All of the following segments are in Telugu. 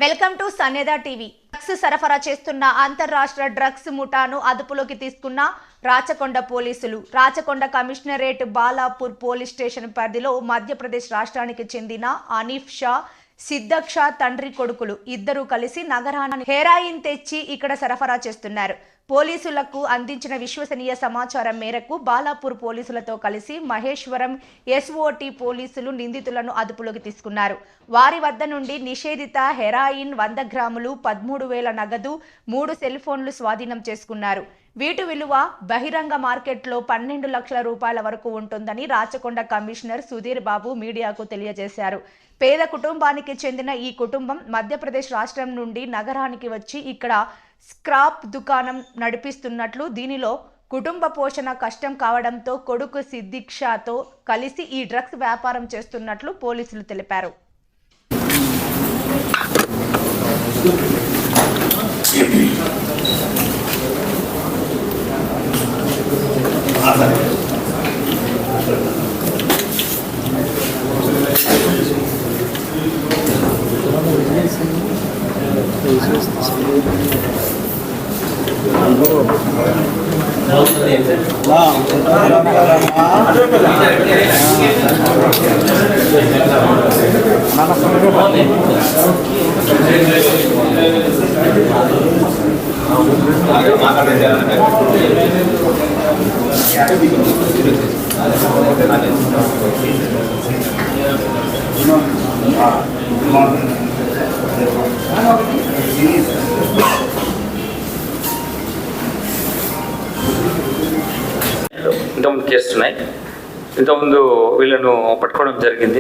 వెల్కమ్ టు సనేదా టీవీ. డ్రగ్స్ సరఫరా చేస్తున్న అంతర్రాష్ట్ర డ్రగ్స్ ముఠాను అదుపులోకి తీసుకున్న రాచకొండ పోలీసులు. Rachakonda commissionerate Balapur police station Madhya Pradesh మధ్యప్రదేశ్ రాష్ట్రానికి చెందిన అనీఫ్ షా, సిద్దక్ షా తండ్రి కొడుకులు ఇద్దరు కలిసి నగరాన్ని హెరాయిన్ తెచ్చి ఇక్కడ సరఫరా చేస్తున్నారు. పోలీసులకు అందించిన విశ్వసనీయ సమాచారం మేరకు బాలాపూర్ పోలీసులతో కలిసి మహేశ్వరం ఎస్ఓటి పోలీసులు నిందితులను అదుపులోకి తీసుకున్నారు. వారి వద్ద నుండి నిషేధిత హెరాయిన్ 100 గ్రాములు, 13,000 నగదు, 3 సెల్ ఫోన్లు స్వాధీనం చేసుకున్నారు. వీటి విలువ బహిరంగ మార్కెట్లో 12 లక్షల రూపాయల వరకు ఉంటుందని రాచకొండ కమిషనర్ సుధీర్ బాబు మీడియాకు తెలియజేశారు. పేద కుటుంబానికి చెందిన ఈ కుటుంబం మధ్యప్రదేశ్ రాష్ట్రం నుండి నగరానికి వచ్చి ఇక్కడ స్క్రాప్ దుకాణం నడిపిస్తున్నట్లు, దీనిలో కుటుంబ పోషణ కష్టం కావడంతో కొడుకు సిద్దిక్ షాతో కలిసి ఈ డ్రగ్స్ వ్యాపారం చేస్తున్నట్లు పోలీసులు తెలిపారు. ఇంతకుముందు కేసులు ఉన్నాయి. ఇంతకుముందు వీళ్ళను పట్టుకోవడం జరిగింది.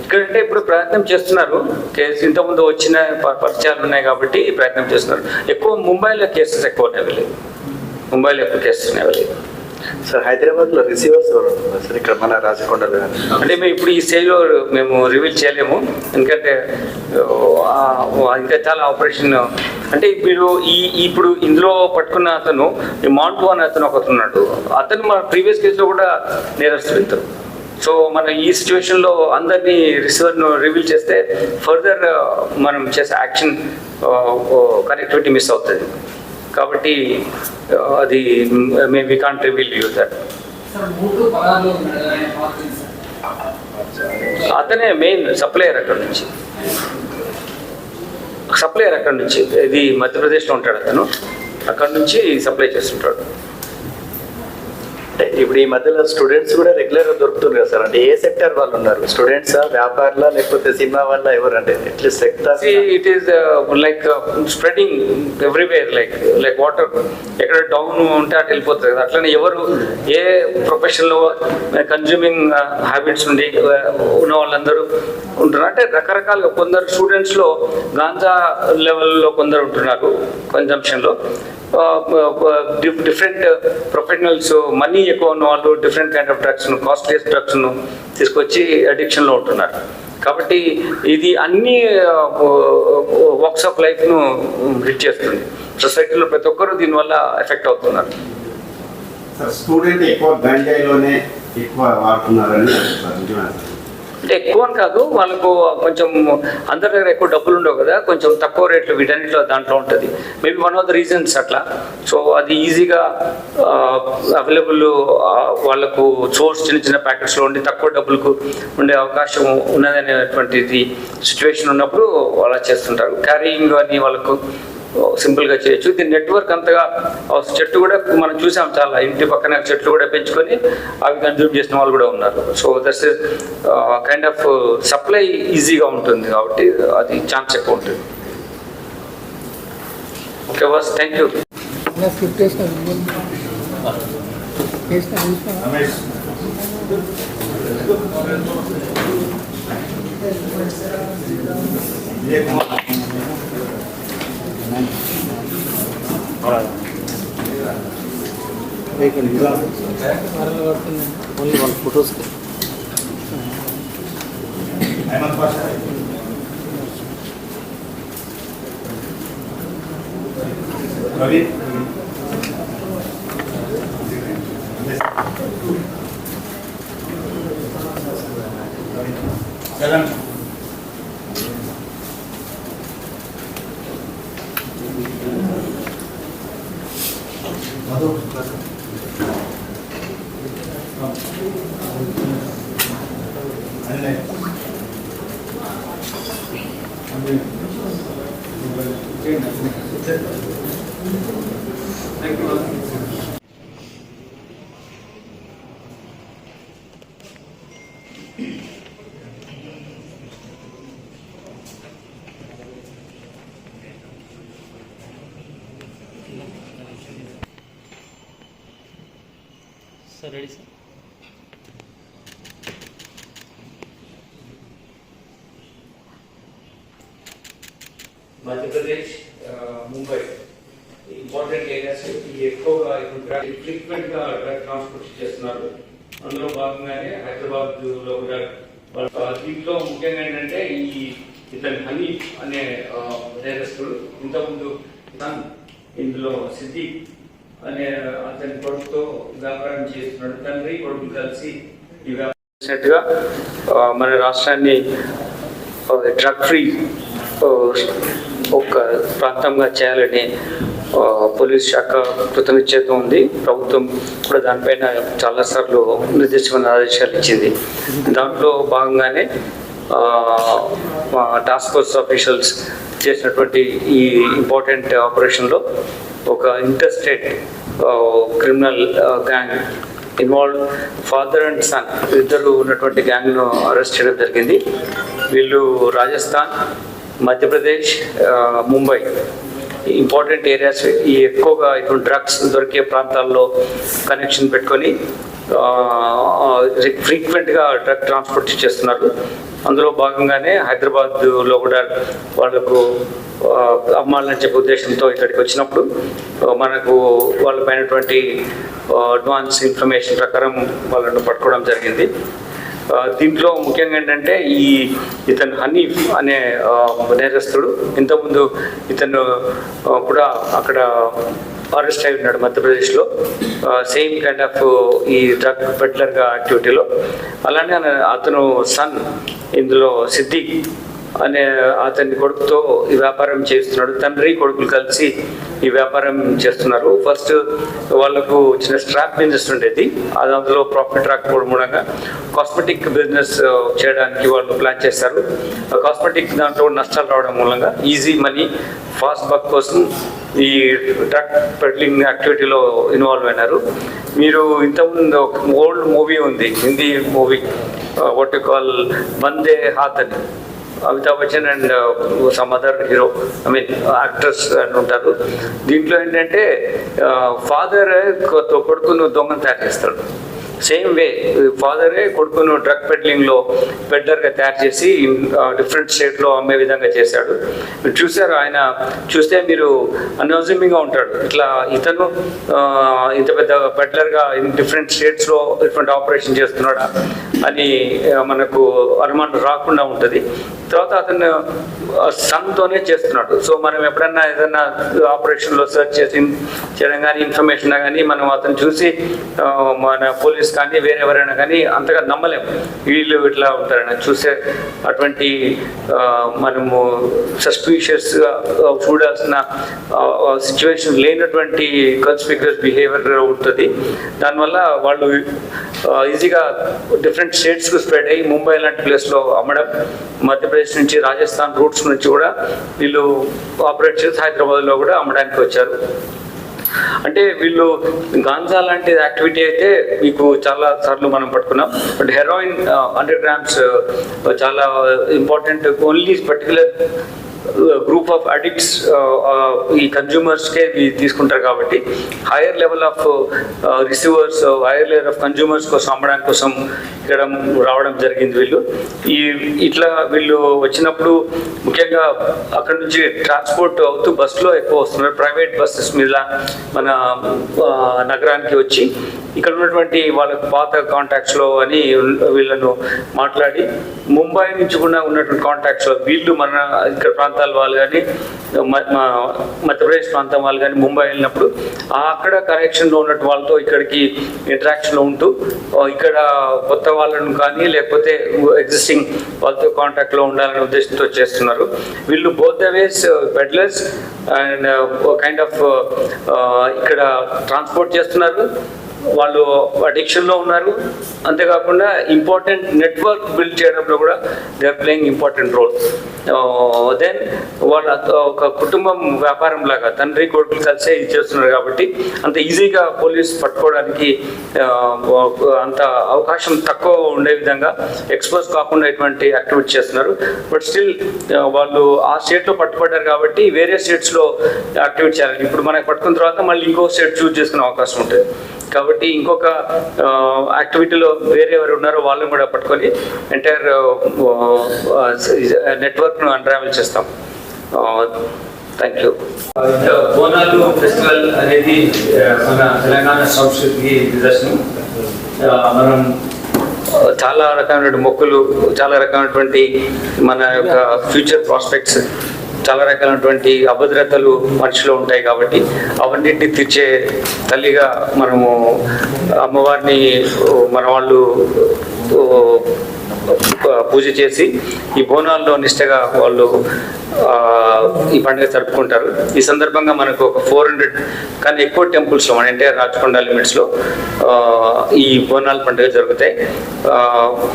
ఇక్కడంటే ఇప్పుడు ప్రయత్నం చేస్తున్నారు. కేసు ఇంతకుముందు వచ్చిన పరిచయాలు ఉన్నాయి కాబట్టి ప్రయత్నం చేస్తున్నారు. ఎక్కువ ముంబైలో కేసెస్ ఎక్కువ ఉన్నాయి. ముంబైలో ఎక్కువ కేసెస్ ఉన్నాయి. సార్ హైదరాబాద్లో రిసీవర్స్ సార్ ఇక్కడ మన రాచకొండలో అంటే మేము ఇప్పుడు ఈ స్టేజ్లో మేము రివీల్ చేయలేము. ఎందుకంటే ఇంకా చాలా ఆపరేషన్ అంటే ఇప్పుడు ఇందులో పట్టుకున్న అతను మాంటూ అనే అతను ఒకతున్నాడు. అతను మన ప్రీవియస్ కేసులో కూడా నేరస్తుడు. సో మన ఈ సిచ్యువేషన్లో అందరినీ రిసీవర్ను రివీల్ చేస్తే ఫర్దర్ మనం చేసే యాక్షన్ కనెక్టివిటీ మిస్ అవుతుంది. కాబట్టి అది మేము we can't reveal you that. అతనే మెయిన్ సప్లయర్ అక్కడ నుంచి. ఇది మధ్యప్రదేశ్లో ఉంటాడు అతను. అక్కడ నుంచి సప్లై చేస్తుంటాడు. అంటే ఇప్పుడు ఈ మధ్యలో స్టూడెంట్స్ కూడా రెగ్యులర్గా దొరుకుతుంది కదా సార్. అంటే ఏ సెక్టర్ వాళ్ళు ఉన్నారు? స్టూడెంట్సా, వ్యాపారులా, లేకపోతే సినిమా వల్ల ఎవరు? అంటే at least sector it is like spreading everywhere like water. ఎక్కడ డౌన్ ఉంటే అటు వెళ్ళిపోతుంది కదా. అట్లనే ఎవరు ఏ ప్రొఫెషన్లో కన్జ్యూమింగ్ హ్యాబిట్స్ ఉండి ఉన్న వాళ్ళందరూ ఉంటున్నారు. అంటే రకరకాలుగా కొందరు స్టూడెంట్స్లో గాంజా లెవెల్లో కొందరు ఉంటున్నారు కన్జంప్షన్లో. డిఫరెంట్ ప్రొఫెషనల్స్, మనీ ఎక్కువ ఉన్న వాళ్ళు డిఫరెంట్ కైండ్ ఆఫ్ డ్రగ్స్ను, కాస్ట్లీయస్ డ్రగ్స్ను తీసుకొచ్చి అడిక్షన్లో ఉంటున్నారు. కాబట్టి ఇది అన్ని వాక్స్ ఆఫ్ లైఫ్ను హిట్ చేస్తుంది. సొసైటీలో ప్రతి ఒక్కరు దీనివల్ల ఎఫెక్ట్ అవుతున్నారు. స్టూడెంట్ ఎక్కువ గంజాయిలోనే ఎక్కువ వాడుతున్నారని అంటే ఎక్కువ అని కాదు, వాళ్ళకు కొంచెం అందరి దగ్గర ఎక్కువ డబ్బులు ఉండవు కదా, కొంచెం తక్కువ రేట్లు వీటన్నిటిలో దాంట్లో ఉంటుంది. Maybe one of the reasons అట్లా. సో అది ఈజీగా అవైలబుల్ వాళ్ళకు సోర్స్ చిన్న ప్యాకెట్స్లో ఉండి తక్కువ డబ్బులకు ఉండే అవకాశం ఉన్నదనేటువంటిది సిచ్యువేషన్ ఉన్నప్పుడు అలా చేస్తుంటారు. క్యారీయింగ్ అని వాళ్ళకు సింపుల్గా చేయొచ్చు. దీని నెట్వర్క్ అంతగా చెట్టు కూడా మనం చూసాం, చాలా ఇంటి పక్కన చెట్లు కూడా పెంచుకొని అవి కన్జ్యూమ్ చేసిన వాళ్ళు కూడా ఉన్నారు. So that's kind of supply ఈజీగా ఉంటుంది కాబట్టి అది ఛాన్స్ ఎక్కువ ఉంటుంది. Okay boss, thank you. Only one photos Ravi Sir, ready, sir? Madhya Pradesh, Mumbai important areas ఎక్కువగా ఇప్పుడు ఫ్రీక్వెంట్ గా డ్రగ్ ట్రాన్స్పోర్ట్ చేస్తున్నారు. అందులో భాగంగానే హైదరాబాద్ లో కూడా దీంట్లో ముఖ్యంగా ఏంటంటే ఇతని హనీఫ్ అనే నేరస్తుడు ఇంతకుముందు ఇందులో సిద్దిక్ అనే అతని కొడుకుతో వ్యాపారం చేస్తున్నాడు. తండ్రి కొడుకు కలిసి ఈ వ్యాపారం మన రాష్ట్రాన్ని డ్రగ్ ఫ్రీ ఒక ప్రాంతంగా చేయాలని పోలీస్ శాఖ కృతనిశ్చయంతో ఉంది. ప్రభుత్వం కూడా దానిపైన చాలాసార్లు నిర్దిష్టమైన ఆదేశాలు ఇచ్చింది. దాంట్లో భాగంగానే టాస్క్ ఫోర్స్ ఆఫీషియల్స్ చేసినటువంటి ఈ ఇంపార్టెంట్ ఆపరేషన్లో ఒక interstate criminal gang involve father and son ఇద్దరు ఉన్నటువంటి గ్యాంగ్ను అరెస్ట్ చేయడం జరిగింది. వీళ్ళు రాజస్థాన్, మధ్యప్రదేశ్, ముంబై ఇంపార్టెంట్ ఏరియాస్ ఈ ఎక్కువగా ఇటువంటి డ్రగ్స్ దొరికే ప్రాంతాల్లో కనెక్షన్ పెట్టుకొని ఫ్రీక్వెంట్గా డ్రగ్ ట్రాన్స్పోర్ట్ చేస్తున్నారు. అందులో భాగంగానే హైదరాబాద్లో కూడా వాళ్ళకు అమ్మాలని చెప్పే ఉద్దేశంతో ఇక్కడికి వచ్చినప్పుడు మనకు వాళ్ళపైనటువంటి అడ్వాన్స్ ఇన్ఫర్మేషన్ ప్రకారం వాళ్ళను పట్టుకోవడం జరిగింది. దీంట్లో ముఖ్యంగా ఏంటంటే ఇతను హనీఫ్ అనే నేరస్తుడు ఇంతకుముందు ఇతను కూడా అక్కడ అరెస్ట్ అయి ఉన్నాడు మధ్యప్రదేశ్లో, సేమ్ కైండ్ ఆఫ్ ఈ డ్రగ్ పెడ్లర్గా యాక్టివిటీలో. అలానే అతను సన్ ఇందులో సిద్దిక్ అనే అతని కొడుకుతో ఈ వ్యాపారం చేస్తున్నాడు. తండ్రి కొడుకులు కలిసి ఈ వ్యాపారం చేస్తున్నారు. ఫస్ట్ వాళ్ళకు చిన్న స్ట్రాప్ బిజినెస్ ఉండేది, అది అందులో ప్రాఫిట్ రాకపోవడం మూలంగా కాస్మెటిక్ బిజినెస్ చేయడానికి వాళ్ళు ప్లాన్ చేస్తారు. కాస్మెటిక్ దాంట్లో నష్టాలు రావడం మూలంగా ఈజీ మనీ, ఫాస్ట్ బక్ కోసం ఈ డ్రగ్ పెడ్లింగ్ యాక్టివిటీలో ఇన్వాల్వ్ అయినారు. మీరు ఇంతకుముందు ఒక ఓల్డ్ మూవీ ఉంది, Hindi movie, what you call వందే హాత్ అని, Amitabh Bachchan and some other hero actors అని ఉంటారు. దీంట్లో ఏంటంటే ఫాదర్ కొడుకును దొంగను తయారు చేస్తాడు. సేమ్ వే ఫాదరే కొడుకును డ్రగ్ పెడ్లింగ్లో పెడ్లర్గా తయారు చేసి డిఫరెంట్ స్టేట్లో అమ్మే విధంగా చేశాడు. మీరు చూసారు, ఆయన చూస్తే మీరు అన్అజ్యూమింగ్గా ఉంటాడు. ఇట్లా ఇతను ఇంత పెద్ద పెడ్లర్గా డిఫరెంట్ స్టేట్స్లో డిఫరెంట్ ఆపరేషన్ చేస్తున్నాడా అని మనకు అనుమానం రాకుండా ఉంటుంది. తర్వాత అతను సన్తోనే చేస్తున్నాడు. సో మనం ఎప్పుడన్నా ఏదన్నా ఆపరేషన్లో సెర్చ్ చేయడం కానీ ఇన్ఫర్మేషన్ కానీ మనం అతను చూసి మన పోలీస్ కానీ వేరే ఎవరైనా కానీ అంతగా నమ్మలేము, వీళ్ళు ఇట్లా ఉంటారని చూసే అటువంటి మనము సస్పీషియస్గా చూడాల్సిన సిచ్యువేషన్ లేనటువంటి కన్స్పిక్యూస్ బిహేవియర్ ఉంటుంది. దానివల్ల వాళ్ళు ఈజీగా డిఫరెంట్ స్టేట్స్కు స్ప్రెడ్ అయ్యి ముంబై లాంటి ప్లేస్లో అమ్మడం, మధ్యప్రదేశ్ నుంచి రాజస్థాన్ రూట్స్ నుంచి కూడా వీళ్ళు ఆపరేట్ చేసి హైదరాబాద్లో కూడా అమ్మడానికి వచ్చారు. అంటే వీళ్ళు గాంజా లాంటి యాక్టివిటీ అయితే మీకు చాలా సార్లు మనం పట్టుకున్నాం. బట్ హెరాయిన్ 100 grams చాలా important. Only particular group of addicts ఈ కన్జ్యూమర్స్కే తీసుకుంటారు కాబట్టి higher level of receivers, higher level of consumers కోసం అమ్మడానికి కోసం ఇక్కడ రావడం జరిగింది. వీళ్ళు ఇట్లా వీళ్ళు వచ్చినప్పుడు ముఖ్యంగా అక్కడ నుంచి ట్రాన్స్పోర్ట్ అవుతూ బస్సులో ఎక్కువ వస్తున్నారు. ప్రైవేట్ బస్సెస్ మీద మన నగరానికి వచ్చి ఇక్కడ ఉన్నటువంటి వాళ్ళకు పాత కాంటాక్ట్స్లో అని వీళ్ళను మాట్లాడి ముంబై నుంచి కూడా ఉన్నటువంటి కాంటాక్ట్స్లో వీళ్ళు మన ఇక్కడ ప్రాంతాల వాళ్ళు కానీ మధ్యప్రదేశ్ ప్రాంతం వాళ్ళు కానీ ముంబై వెళ్ళినప్పుడు అక్కడ కనెక్షన్లో ఉన్నట్టు వాళ్ళతో ఇక్కడికి ఇంటరాక్షన్లో ఉంటూ ఇక్కడ కొత్త వాళ్ళను కానీ లేకపోతే ఎగ్జిస్టింగ్ వాళ్ళతో కాంటాక్ట్లో ఉండాలనే ఉద్దేశంతో చేస్తున్నారు. వీళ్ళు both the ways peddlers and kind of ఇక్కడ ట్రాన్స్పోర్ట్ చేస్తున్నారు, వాళ్ళు అడిక్షన్లో ఉన్నారు. అంతేకాకుండా ఇంపార్టెంట్ నెట్వర్క్ బిల్డ్ చేయడంలో కూడా they are playing important role. Then వాళ్ళ ఒక కుటుంబం వ్యాపారం లాగా తండ్రి కొడుకులు కలిసే ఇది చేస్తున్నారు కాబట్టి అంత ఈజీగా పోలీస్ పట్టుకోవడానికి అంత అవకాశం తక్కువ ఉండే విధంగా ఎక్స్పోజ్ కాకుండా ఇటువంటి యాక్టివిటీ చేస్తున్నారు. బట్ స్టిల్ వాళ్ళు ఆ స్టేట్లో పట్టుబడ్డారు కాబట్టి వేరే స్టేట్స్లో యాక్టివిటీ చేయాలి. ఇప్పుడు మనకు పట్టుకున్న తర్వాత మళ్ళీ ఇంకో స్టేట్ చూస్ చేసుకునే అవకాశం ఉంటుంది కాబట్టి ఇంకొక యాక్టివిటీలో వేరే ఎవరు ఉన్నారో వాళ్ళని కూడా పట్టుకొని ఎంటైర్ నెట్వర్క్ను అన్రావెల్ చేస్తాం. Thank you. బోనాలు ఫెస్టివల్ అనేది మన తెలంగాణ సంస్కృతికి నిదర్శనం. మనం చాలా రకమైనటువంటి మొక్కులు, చాలా రకమైనటువంటి మన యొక్క ఫ్యూచర్ ప్రాస్పెక్ట్స్, చాలా రకాలైనటువంటి అభద్రతలు మనిషిలో ఉంటాయి కాబట్టి అవన్నింటినీ తీర్చే తల్లిగా మనము అమ్మవారిని మన వాళ్ళు పూజ చేసి ఈ బోనాల్లో నిష్టగా వాళ్ళు ఈ పండుగ జరుపుకుంటారు. ఈ సందర్భంగా మనకు ఒక 400 కానీ ఎక్కువ టెంపుల్స్లో మన ఎన్టీఆర్ రాచకొండ లిమిట్స్లో ఈ బోనాల పండుగ జరుగుతాయి.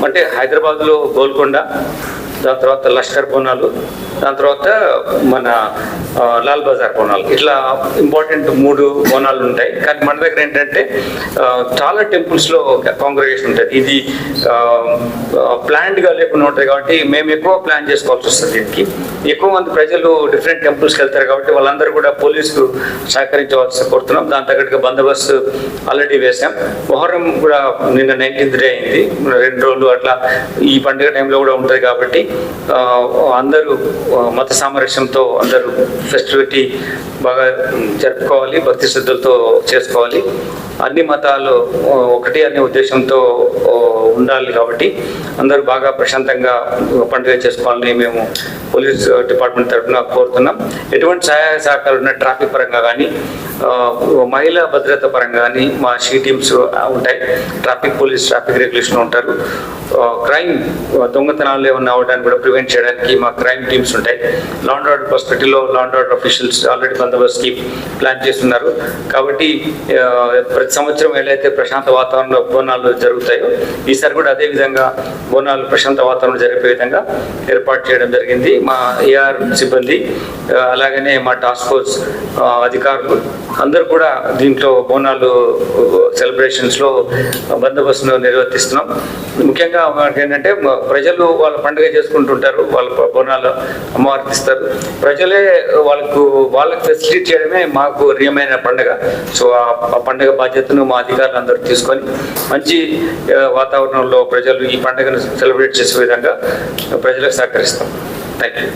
అంటే హైదరాబాద్లో గోల్కొండ, దాని తర్వాత లష్కర్ బోనాలు, దాని తర్వాత మన లాల్ బజార్ బోనాలు, ఇట్లా ఇంపార్టెంట్ 3 బోనాలు ఉంటాయి. కానీ మన దగ్గర ఏంటంటే చాలా టెంపుల్స్లో కాంగ్రిగేషన్ ఉంటుంది. ఇది ప్లాన్డ్గా లేకుండా ఉంటుంది కాబట్టి మేము ఎక్కువ ప్లాన్ చేసుకోవాల్సి వస్తుంది. దీనికి ఎక్కువ మంది ప్రజలు డిఫరెంట్ టెంపుల్స్కి వెళ్తారు కాబట్టి వాళ్ళందరూ కూడా పోలీసుకు సహకరించవలసి కోరుతున్నాం. దాని తగ్గట్టుగా బందోబస్తు ఆల్రెడీ వేసాం. మొహర్రం కూడా నిన్న 19th డే అయింది, 2 రోజులు అట్లా ఈ పండుగ టైంలో కూడా ఉంటుంది కాబట్టి అందరూ మత సామరస్యంతో అందరూ ఫెస్టివిటీ బాగా జరుపుకోవాలి, భక్తి శ్రద్ధలతో చేసుకోవాలి. అన్ని మతాలు ఒకటి అనే ఉద్దేశంతో ఉండాలి కాబట్టి అందరూ బాగా ప్రశాంతంగా పండుగ చేసుకోవాలని మేము పోలీస్ డిపార్ట్మెంట్ తరఫున కోరుతున్నాం. ఎటువంటి సహాయ సహకారాలు ఉన్న ట్రాఫిక్ పరంగా కానీ మహిళా భద్రత పరంగా కానీ మా షీ టీమ్స్ ఉంటాయి. ట్రాఫిక్ పోలీస్, ట్రాఫిక్ రెగ్యులేషన్ ఉంటారు. క్రైమ్ దొంగతనాలు ఏమన్నా అవ్వడానికి కూడా ప్రివెంట్ చేయడానికి మా క్రైమ్ టీమ్స్ ఉంటాయి. లా అండ్ ఆర్డర్ పర్స్పెక్టివ్లో law and order officials already బందోబస్తుకి ప్లాన్ చేస్తున్నారు. కాబట్టి ప్రతి సంవత్సరం ఏదైతే ప్రశాంత వాతావరణంలో బోనాలు జరుగుతాయో ఈసారి కూడా అదే విధంగా బోనాలు ప్రశాంత వాతావరణంలో జరిపే విధంగా ఏర్పాటు చేయడం జరిగింది. మా ఏఆర్ సిబ్బంది అలాగనే మా టాస్క్ ఫోర్స్ అధికారులు అందరూ కూడా దీంట్లో బోనాలు సెలబ్రేషన్స్లో బందోబస్తును నిర్వర్తిస్తున్నాం. ముఖ్యంగా ఏంటంటే ప్రజలు వాళ్ళ పండుగ చేసుకుంటుంటారు, వాళ్ళ బోనాలు అమ్మవారికి ఇస్తారు. ప్రజలే వాళ్ళకి ఫెసిలిటీ చేయడమే మాకు ప్రియమైన పండుగ. సో ఆ పండుగ బాధ్యతను మా అధికారులు అందరూ తీసుకొని మంచి వాతావరణంలో ప్రజలు ఈ పండుగను సెలబ్రేట్ చేసే విధంగా ప్రజలకు సహకరిస్తాం. Thank you.